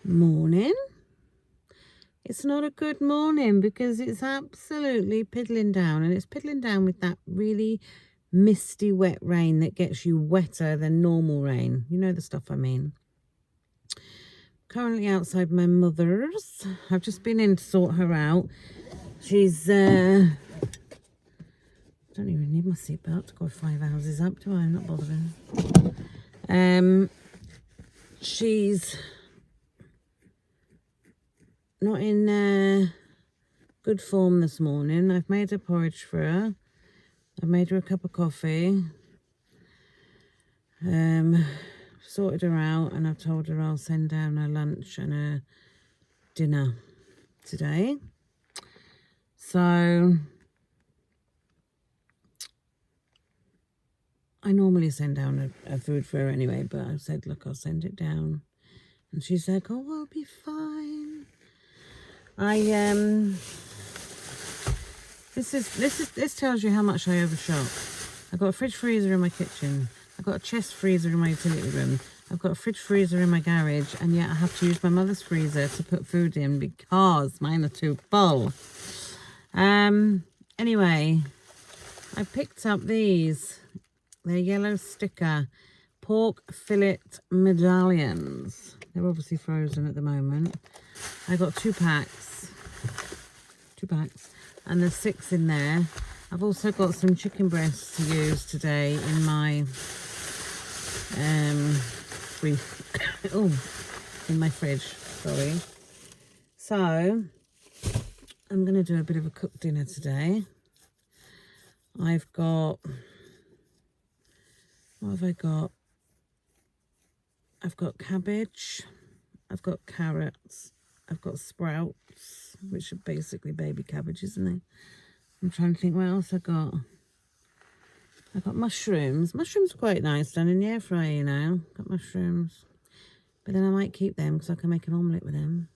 Morning. It's not a good morning because it's absolutely piddling down, and it's piddling down with that really misty wet rain that gets you wetter than normal rain. You know the stuff I mean. Currently outside my mother's. I've just been in to sort her out. She's don't even need my seatbelt to go 5 houses up, do I? I'm not bothering. She's not in good form this morning. I've made her porridge for her. I've made her a cup of coffee. Sorted her out, and I've told her I'll send down her lunch and her dinner today. So I normally send down her food for her anyway, but I said, look, I'll send it down. And she's like, oh, I'll be fine. This tells you how much I overshot. I've got a fridge freezer in my kitchen. I've got a chest freezer in my utility room. I've got a fridge freezer in my garage, and yet I have to use my mother's freezer to put food in because mine are too full. Anyway, I picked up these. They're yellow sticker pork fillet medallions. They're obviously frozen at the moment. I got 2 packs. 2 packs. And there's 6 in there. I've also got some chicken breasts to use today in my in my fridge, sorry. So I'm going to do a bit of a cooked dinner today. I've got, what have I got? I've got cabbage, I've got carrots, I've got sprouts, which are basically baby cabbage, isn't they? I'm trying to think what else I got. I got mushrooms. Mushrooms are quite nice done in the air fryer, you know. Got mushrooms. But then I might keep them because I can make an omelette with them.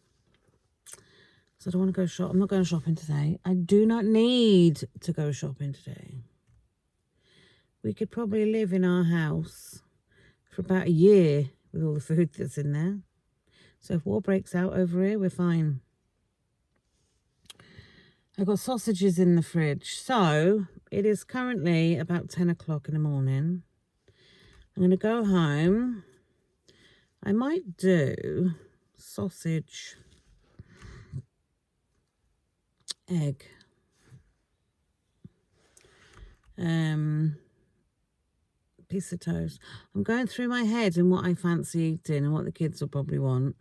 So I don't want to go shop. I'm not going shopping today. I do not need to go shopping today. We could probably live in our house for about a year with all the food that's in there. So if war breaks out over here, we're fine. I've got sausages in the fridge. So it is currently about 10 o'clock in the morning. I'm going to go home. I might do sausage, egg, piece of toast. I'm going through my head and what I fancy eating and what the kids will probably want.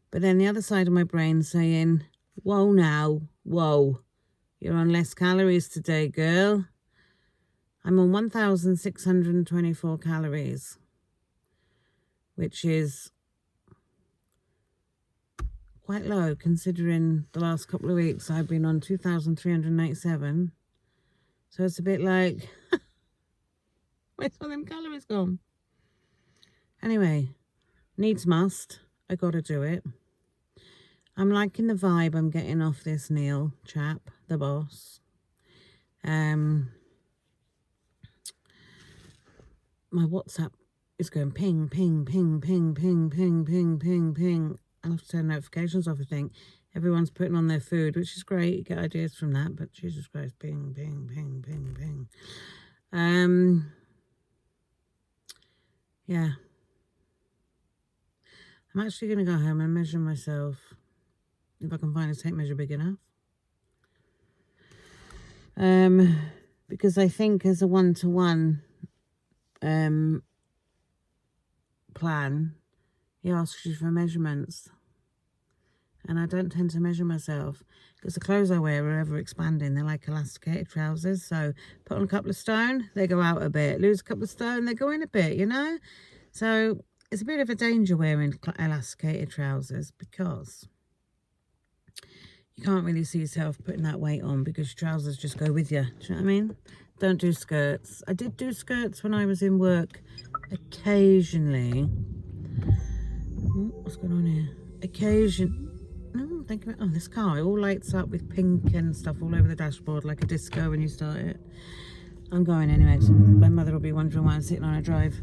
But then the other side of my brain saying, whoa now, whoa, you're on less calories today, girl. I'm on 1,624 calories, which is quite low considering the last couple of weeks I've been on 2,397. So it's a bit like, where's all them calories gone? Anyway, needs must. I gotta do it. I'm liking the vibe I'm getting off this Neil chap, the boss. My WhatsApp is going ping, ping, ping, ping, ping, ping, ping, ping, ping. I'll have to turn notifications off, I think. Everyone's putting on their food, which is great. You get ideas from that, but Jesus Christ, ping, ping, ping, ping, ping. Yeah. I'm actually going to go home and measure myself. If I can find a tape measure big enough. Because I think as a one-to-one plan, he asks you for measurements. And I don't tend to measure myself because the clothes I wear are ever expanding. They're like elasticated trousers. So put on a couple of stone, they go out a bit. Lose a couple of stone, they go in a bit, you know? So it's a bit of a danger wearing elasticated trousers because you can't really see yourself putting that weight on because your trousers just go with you. Do you know what I mean? Don't do skirts. I did do skirts when I was in work occasionally. What's going on here? No, think about, oh, this car, it all lights up with pink and stuff all over the dashboard like a disco when you start it. I'm going anyway, so my mother will be wondering why I'm sitting on a drive.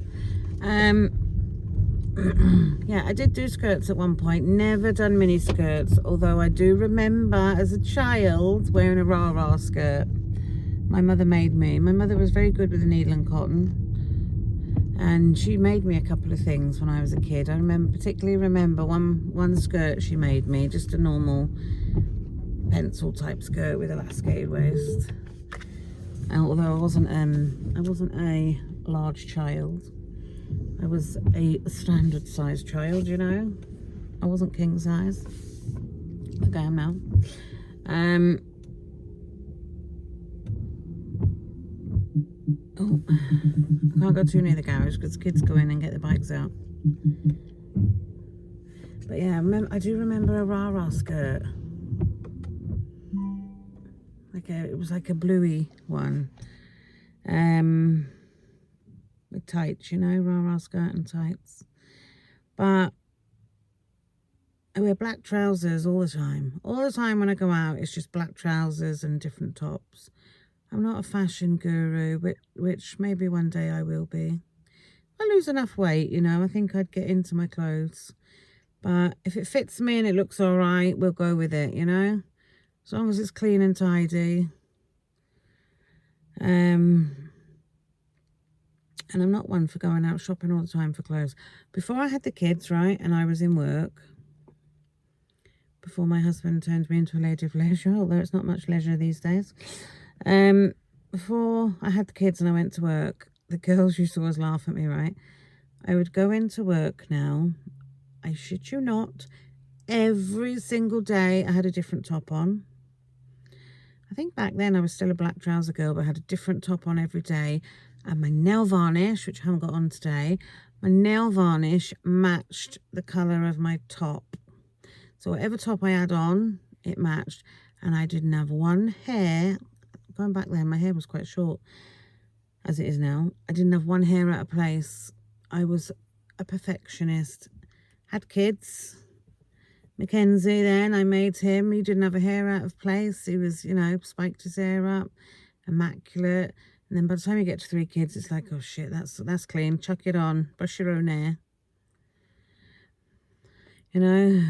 yeah, I did do skirts at one point. Never done mini skirts, although I do remember as a child wearing a rah-rah skirt. My mother made me. My mother was very good with the needle and cotton, and she made me a couple of things when I was a kid. I particularly remember one skirt she made me, just a normal pencil type skirt with elasticated waist. Although I wasn't a large child, I was a standard size child, you know. I wasn't king size. Like I am now. Oh, I can't go too near the garage because kids go in and get their bikes out. But yeah, I do remember a rah-rah skirt. It was like a bluey one. With tights, you know, rah-rah skirt and tights. But I wear black trousers all the time. All the time when I go out, it's just black trousers and different tops. I'm not a fashion guru, which maybe one day I will be. I lose enough weight, you know, I think I'd get into my clothes. But if it fits me and it looks all right, we'll go with it, you know. As long as it's clean and tidy. And I'm not one for going out shopping all the time for clothes. Before I had the kids, right, and I was in work, before my husband turned me into a lady of leisure, although it's not much leisure these days. Before I had the kids and I went to work, the girls used to always laugh at me, right? I would go into work now, I shit you not, every single day I had a different top on. I think back then I was still a black trouser girl, but I had a different top on every day. And my nail varnish, which I haven't got on today, my nail varnish matched the colour of my top. So whatever top I had on, it matched. And I didn't have one hair. Going back then, my hair was quite short, as it is now. I didn't have one hair out of place. I was a perfectionist. Had kids. Mackenzie then, I made him. He didn't have a hair out of place. He was, you know, spiked his hair up. Immaculate. And then by the time you get to 3 kids, it's like, oh shit, that's clean. Chuck it on. Brush your own hair. You know?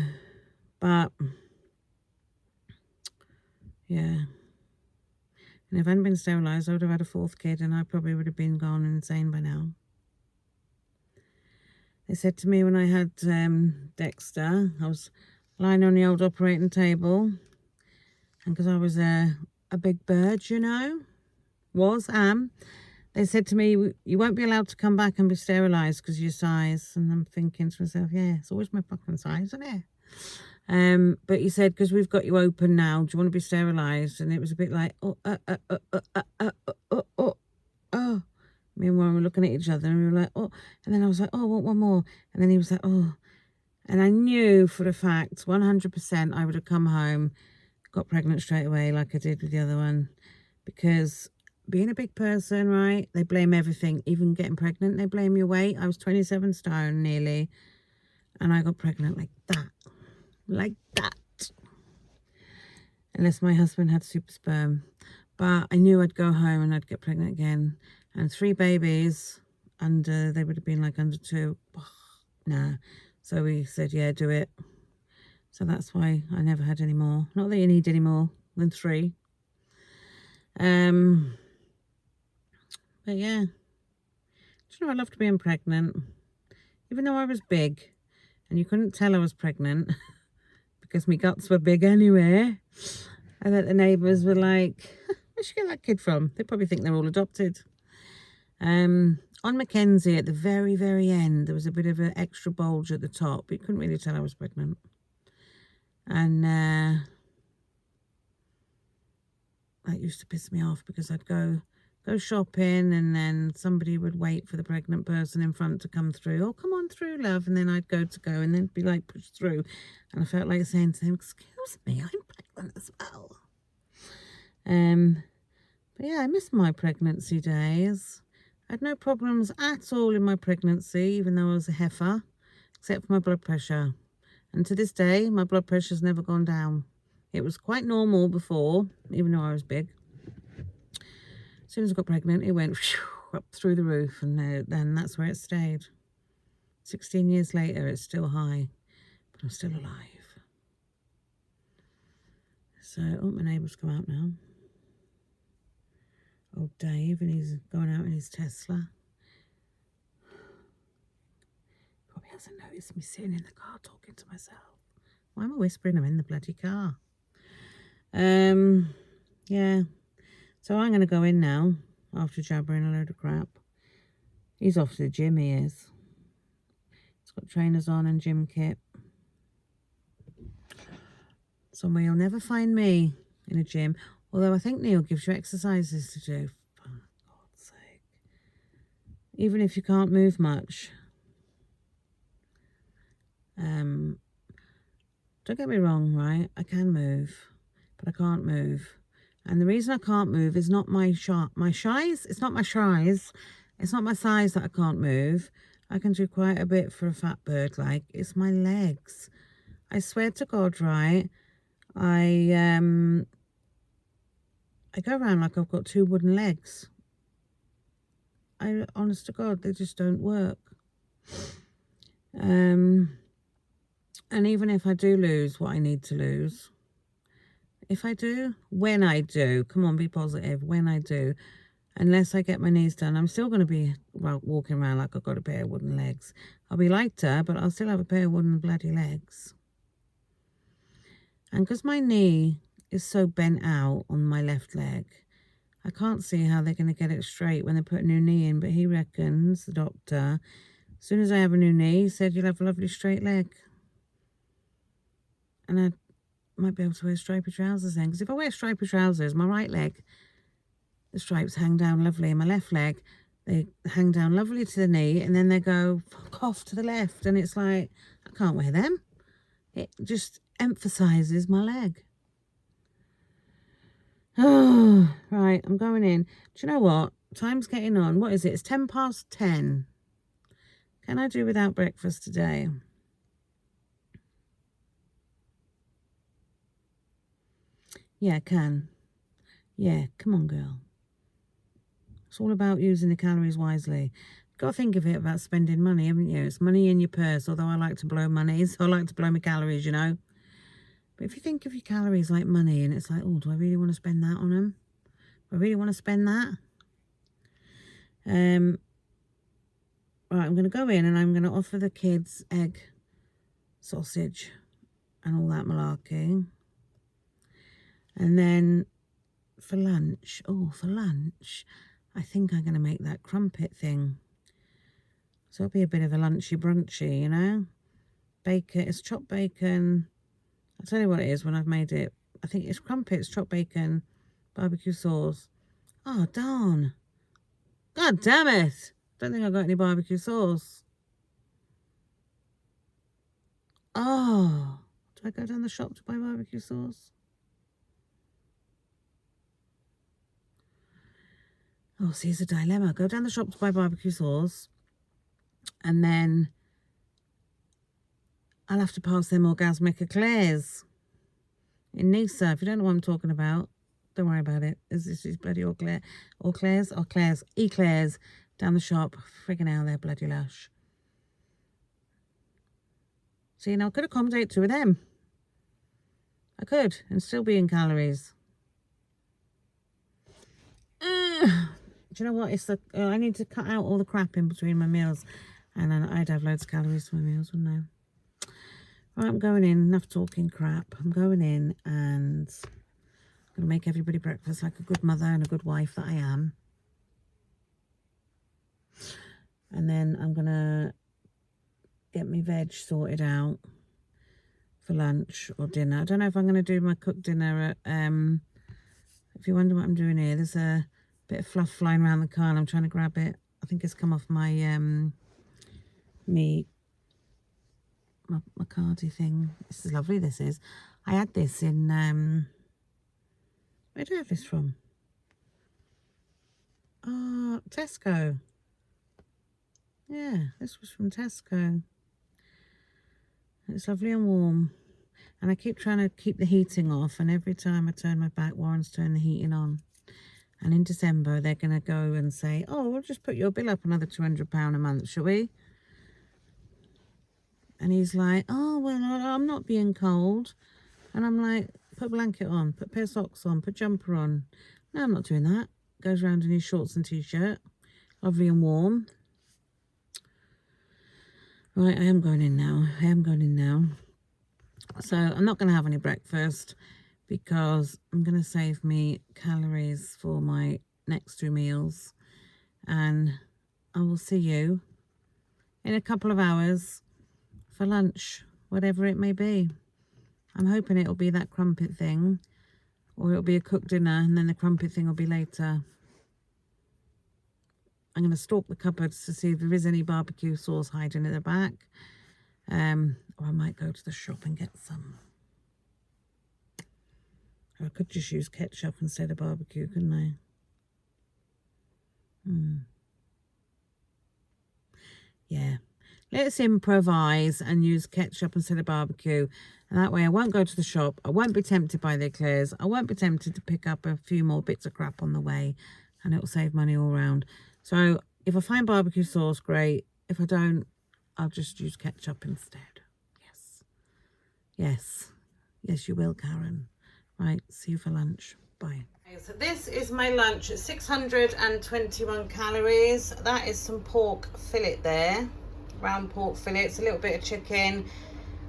But, yeah. And if I hadn't been sterilised, I would have had a 4th kid and I probably would have been gone insane by now. They said to me when I had Dexter, I was lying on the old operating table. And because I was a big bird, you know, am. They said to me, you won't be allowed to come back and be sterilised because of your size. And I'm thinking to myself, yeah, it's always my fucking size, isn't it? But he said, because we've got you open now, do you want to be sterilised? And it was a bit like, oh. Me and Warren were looking at each other and we were like, oh. And then I was like, oh, I want one more. And then he was like, oh. And I knew for a fact, 100%, I would have come home, got pregnant straight away like I did with the other one. Because being a big person, right, they blame everything. Even getting pregnant, they blame your weight. I was 27 stone nearly. And I got pregnant like that. Like that. Unless my husband had super sperm. But I knew I'd go home and I'd get pregnant again. And 3 babies, and they would have been like under 2. Nah. So we said, yeah, do it. So that's why I never had any more. Not that you need any more than 3. But yeah. Do you know, I loved being pregnant. Even though I was big, and you couldn't tell I was pregnant, because my guts were big anyway. And that the neighbours were like, where'd you get that kid from? They probably think they're all adopted. On Mackenzie, at the very, very end, there was a bit of an extra bulge at the top. But you couldn't really tell I was pregnant. And that used to piss me off because I'd go shopping and then somebody would wait for the pregnant person in front to come through. Oh, come on through, love. And then I'd go and then be like pushed through. And I felt like saying to them, excuse me, I'm pregnant as well. But yeah, I miss my pregnancy days. I had no problems at all in my pregnancy, even though I was a heifer, except for my blood pressure. And to this day, my blood pressure's never gone down. It was quite normal before, even though I was big. As soon as I got pregnant, it went up through the roof, and then that's where it stayed. 16 years later, it's still high, but I'm still alive. So, oh, my neighbour's come out now. Old Dave, and he's going out in his Tesla. Probably hasn't noticed me sitting in the car talking to myself. Why am I whispering? I'm in the bloody car. Yeah. So I'm going to go in now after jabbering a load of crap. He's off to the gym, he is. He's got trainers on and gym kit. Somewhere you'll never find me in a gym. Although I think Neil gives you exercises to do. For God's sake. Even if you can't move much. Don't get me wrong, right? I can move, but I can't move. And the reason I can't move is not my shies. It's not my shies. It's not my size that I can't move. I can do quite a bit for a fat bird. Like, it's my legs. I swear to God, right? I go around like I've got 2 wooden legs. Honest to God, they just don't work. And even if I do lose what I need to lose, when I do, come on, be positive, when I do, unless I get my knees done, I'm still going to be walking around like I've got a pair of wooden legs. I'll be lighter, but I'll still have a pair of wooden bloody legs. And because my knee is so bent out on my left leg, I can't see how they're going to get it straight when they put a new knee in. But he reckons, the doctor, as soon as I have a new knee, he said, you'll have a lovely straight leg. And I might be able to wear stripy trousers then. Because if I wear stripy trousers, my right leg, the stripes hang down lovely. And my left leg, they hang down lovely to the knee. And then they go fuck off to the left. And it's like, I can't wear them. It just emphasises my leg. Oh, right, I'm going in. Do you know what? Time's getting on. What is it? It's 10:10. Can I do without breakfast today? Yeah, I can. Yeah, come on, girl. It's all about using the calories wisely. You've got to think of it about spending money, haven't you? It's money in your purse, although I like to blow money, so I like to blow my calories, you know. But if you think of your calories like money, and it's like, oh, do I really want to spend that on them? Do I really want to spend that? Right, I'm going to go in and I'm going to offer the kids egg, sausage, and all that malarkey. And then for lunch, I think I'm going to make that crumpet thing. So it'll be a bit of a lunchy brunchy, you know. Bacon, it's chopped bacon. I'll tell you what it is when I've made it. I think it's crumpets, chopped bacon, barbecue sauce. Oh, darn. God damn it. Don't think I've got any barbecue sauce. Oh, do I go down the shop to buy barbecue sauce? Oh, see, it's a dilemma. Go down the shop to buy barbecue sauce, and then I'll have to pass them orgasmic eclairs in Nisa. If you don't know what I'm talking about, don't worry about it. This is bloody eclairs down the shop. Friggin' hell, they're bloody lush. See, you know, I could accommodate 2 of them. I could, and still be in calories. Do you know what? It's the I need to cut out all the crap in between my meals, and then I'd have loads of calories for my meals, wouldn't I? Right, I'm going in. Enough talking crap. I'm going in and I'm going to make everybody breakfast like a good mother and a good wife that I am. And then I'm going to get my veg sorted out for lunch or dinner. I don't know if I'm going to do my cooked dinner at, if you wonder what I'm doing here, there's a bit of fluff flying around the car and I'm trying to grab it. I think it's come off my my cardi thing. This is lovely, this is. I had this in where do I have this from? Tesco. Yeah, this was from Tesco. It's lovely and warm. And I keep trying to keep the heating off, and every time I turn my back, Warren's turned the heating on. And in December, they're going to go and say, oh, we'll just put your bill up another £200 a month, shall we? And he's like, oh, well, I'm not being cold. And I'm like, put a blanket on, put a pair of socks on, put a jumper on. No, I'm not doing that. Goes around in his shorts and t-shirt. Lovely and warm. Right, I am going in now. So I'm not going to have any breakfast because I'm going to save me calories for my next 2 meals. And I will see you in a couple of hours for lunch, whatever it may be. I'm hoping it'll be that crumpet thing, or it'll be a cooked dinner and then the crumpet thing will be later. I'm going to stalk the cupboards to see if there is any barbecue sauce hiding at the back. Or I might go to the shop and get some. Or I could just use ketchup instead of barbecue, couldn't I? Yeah. Let's improvise and use ketchup instead of barbecue. And that way I won't go to the shop. I won't be tempted by the eclairs. I won't be tempted to pick up a few more bits of crap on the way. And it'll save money all round. So if I find barbecue sauce, great. If I don't, I'll just use ketchup instead. Yes, you will, Karen. Right, see you for lunch. Bye. Okay, so this is my lunch. 621 calories. That is some pork fillet there. Round pork fillets, a little bit of chicken,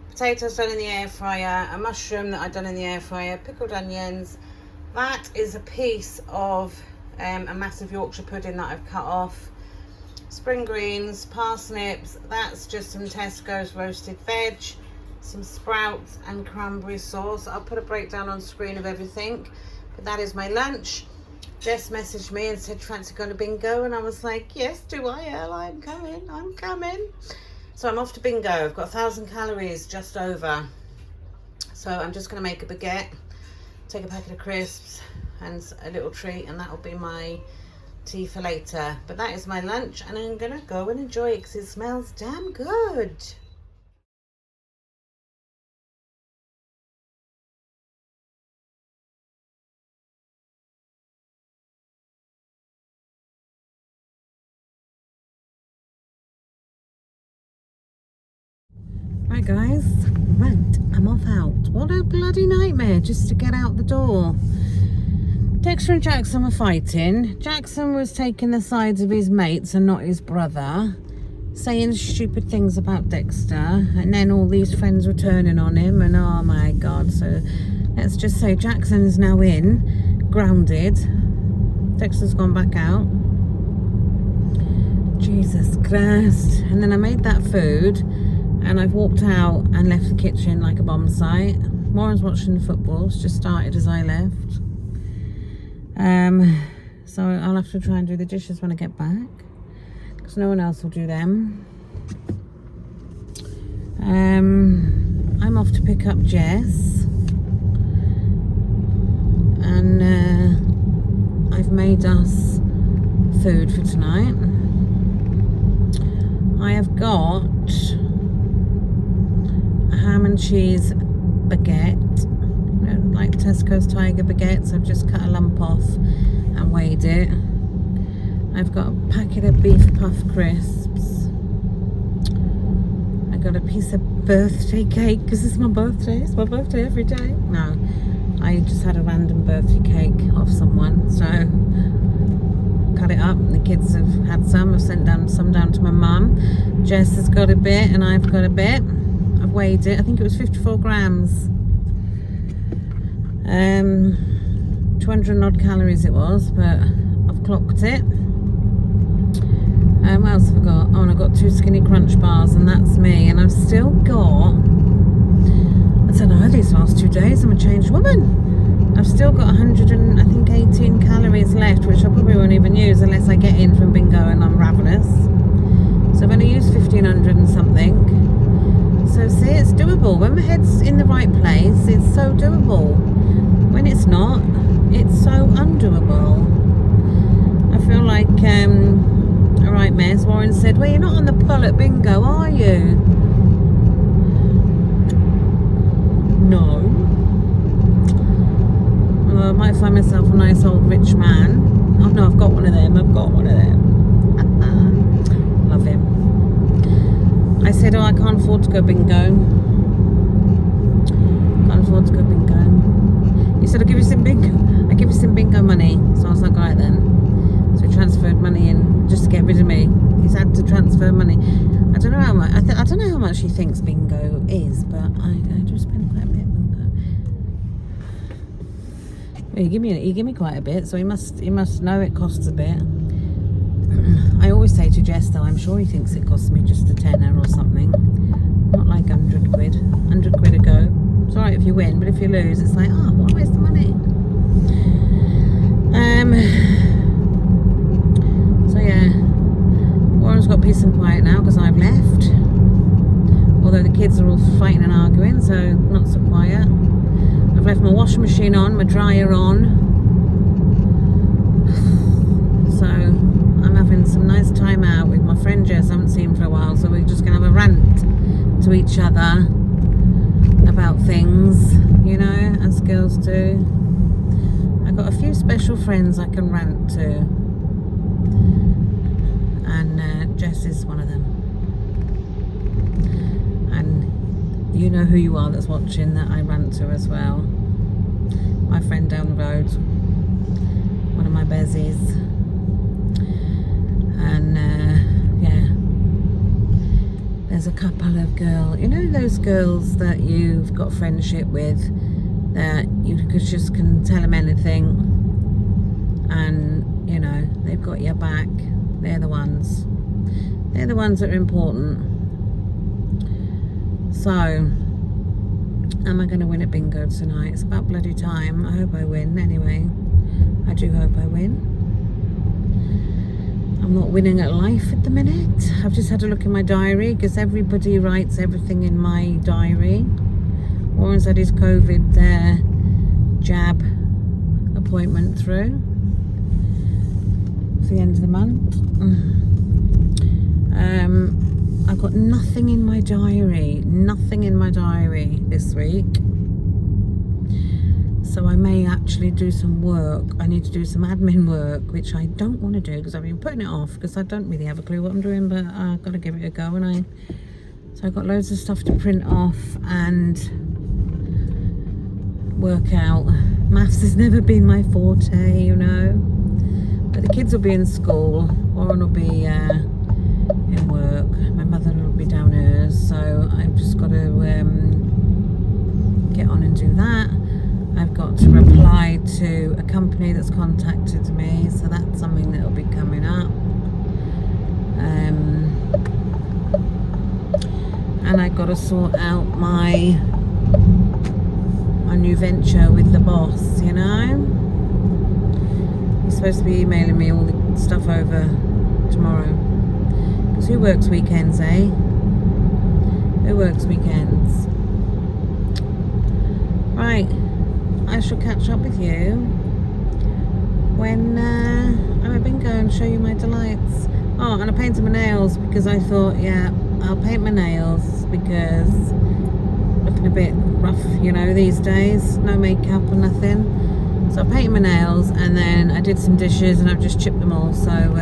potatoes done in the air fryer, a mushroom that I've done in the air fryer, pickled onions. That is a piece of a massive Yorkshire pudding that I've cut off. Spring greens, parsnips, that's just some Tesco's roasted veg, some sprouts and cranberry sauce. I'll put a breakdown on screen of everything, but that is my lunch. Jess messaged me and said, fancy going to bingo? And I was like, yes, do I, Elle? I'm coming. So I'm off to bingo. I've got 1,000 calories just over. So I'm just going to make a baguette, take a packet of crisps and a little treat, and that'll be my tea for later. But that is my lunch, and I'm going to go and enjoy it because it smells damn good. Right guys, I'm off out. What a bloody nightmare just to get out the door. Dexter and Jackson were fighting. Jackson was taking the sides of his mates and not his brother, saying stupid things about Dexter, and then all these friends were turning on him, and oh my god. So let's just say Jackson is now in, grounded. Dexter's gone back out. Jesus Christ. And then I made that food and I've walked out and left the kitchen like a bomb site. Warren's watching the football. It's just started as I left. So I'll have to try and do the dishes when I get back, because no one else will do them. I'm off to pick up Jess, and I've made us food for tonight. I have got a ham and cheese baguette, you know, like Tesco's Tiger baguettes. I've just cut a lump off and weighed it. I've got a packet of beef puff crisps. I got a piece of birthday cake because it's my birthday. It's my birthday every day. No, I just had a random birthday cake off someone, so cut it up. The kids have had some. I've sent some down to my mum. Jess has got a bit and I've got a bit. I've weighed it. I think it was 54 grams. 200 and odd calories it was, but I've clocked it. What else have I got? Oh, and I've got 2 skinny crunch bars, and that's me. And I've still got, I don't know, these last 2 days I'm a changed woman. I've still got 118 calories left, which I probably won't even use unless I get in from bingo and I'm ravenous. So I've only used 1,500 and something. So see, it's doable. When my head's in the right place, it's so doable. When it's not, it's so undoable. I feel like a right mess. Warren said, well, you're not on the pull at bingo, are you? No. Well, I might find myself a nice old rich man. Oh no, I've got one of them. Love him. I said, oh, I can't afford to go bingo. Can't afford to go bingo. He said, I'll give you some bingo money. So I was like, all right then. So he transferred money in just to get rid of me. He's had to transfer money. I don't know how much. I don't know how much he thinks bingo is, but I do spend quite a bit on bingo. Well, he give me quite a bit, so he must know it costs a bit. I always say to Jess, though, I'm sure he thinks it costs me just a tenner or something. Not like 100 quid. 100 quid a go. It's alright if you win, but if you lose, it's like, where's the money? So yeah, Warren's got peace and quiet now because I've left. Although the kids are all fighting and arguing, so not so quiet. I've left my washing machine on, my dryer on. So I'm having some nice time out with my friend Jess. I haven't seen her for a while, so we're just going to have a rant to each other about things, you know, as girls do. I've got a few special friends I can rant to, and Jess is one of them. And you know who you are that's watching that I rant to as well. My friend down the road, one of my bezies. And yeah, there's a couple of girls, you know, those girls that you've got friendship with, that you just can tell them anything and, you know, they've got your back. They're the ones that are important. So am I going to win at bingo tonight? It's about bloody time. I hope I win anyway. I do hope I win. I'm not winning at life at the minute. I've just had a look in my diary because everybody writes everything in my diary. Warren's had his COVID jab appointment through. It's the end of the month. I've got nothing in my diary this week. So I may actually do some work. I need to do some admin work, which I don't want to do because I've been putting it off because I don't really have a clue what I'm doing, but I've got to give it a go. So I've got loads of stuff to print off and work out. Maths has never been my forte, you know. But the kids will be in school. Warren will be in work. My mother will be down hers. So I've just got to get on and do that. I've got to reply to a company that's contacted me, so that's something that will be coming up. And I've got to sort out my new venture with the boss, you know. He's supposed to be emailing me all the stuff over tomorrow. Because who works weekends, eh? Who works weekends? Right. I shall catch up with you when I'm at bingo and show you my delights. Oh, and I painted my nails because I thought, yeah, I'll paint my nails because looking a bit rough, you know, these days. No makeup or nothing. So I painted my nails and then I did some dishes and I've just chipped them all. So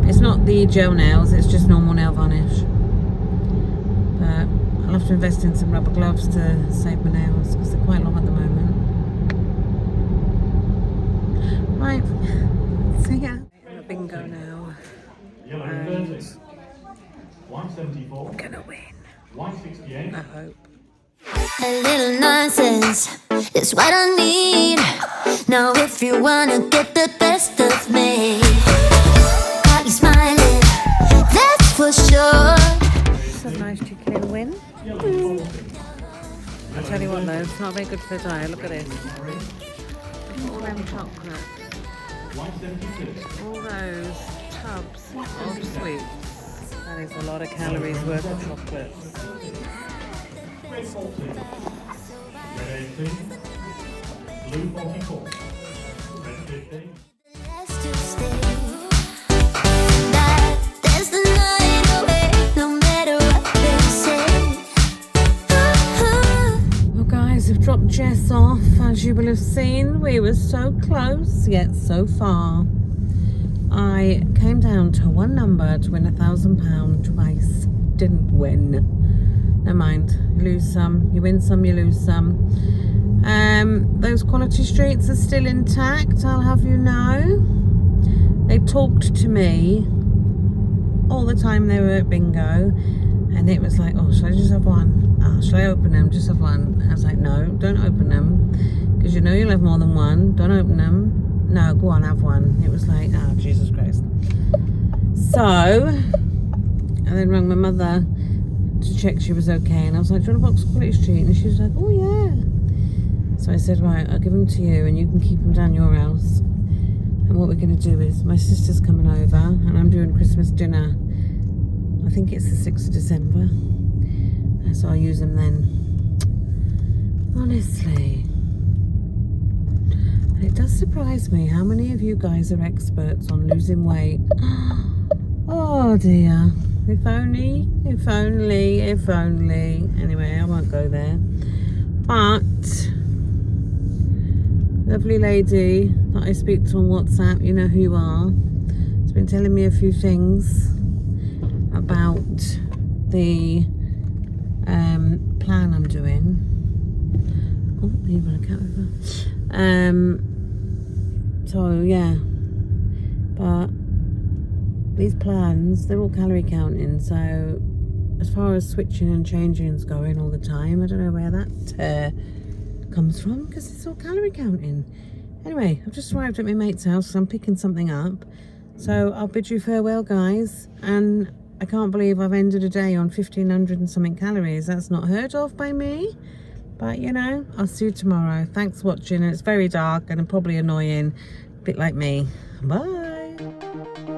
it's not the gel nails, it's just normal nail varnish. But I'll have to invest in some rubber gloves to save my nails because they're quite long at the moment. Right, so yeah, I'm at bingo now and I'm gonna win. I hope. A little nonsense is what I need. Now if you wanna get the best of me, got you smiling, that's for sure. So nice chicken win. I'll tell you what though, it's not very good for the diet. Look at this. All them chocolates. All those tubs of sweets. That is a lot of calories worth of chocolates. Red 14, red 18, blue 44, red 15. Let's just stay. That's the night away, no matter what they say. Well guys, I've dropped Jess off. As you will have seen, we were so close yet so far. I came down to one number to win £1,000 twice. Didn't win. Never mind. You lose some, you win some, you lose some. Those quality streets are still intact, I'll have you know. They talked to me all the time they were at bingo, and it was like, oh, should I just have one? Oh, should I open them? Just have one. I was like, no, don't open them, because you know you'll have more than one. Don't open them. No, go on, have one. It was like, oh, Jesus Christ. So I then rang my mother to check she was okay, and I was like, do you want a box of Quality Street? And she was like, oh yeah. So I said, right, I'll give them to you and you can keep them down your house. And what we're going to do is, my sister's coming over and I'm doing Christmas dinner. I think it's the 6th of December. So I'll use them then. Honestly. And it does surprise me how many of you guys are experts on losing weight. Oh dear. If only, if only, if only. Anyway, I won't go there. But lovely lady that I speak to on WhatsApp, you know who you are, has been telling me a few things about the plan I'm doing. Oh, you run a cat over. So yeah, but these plans, they're all calorie counting. So as far as switching and changing is going all the time, I don't know where that comes from, because it's all calorie counting. Anyway, I've just arrived at my mate's house, so I'm picking something up. So I'll bid you farewell, guys. And I can't believe I've ended a day on 1,500 and something calories. That's not heard of by me. But you know, I'll see you tomorrow. Thanks for watching. It's very dark and probably annoying, a bit like me. Bye.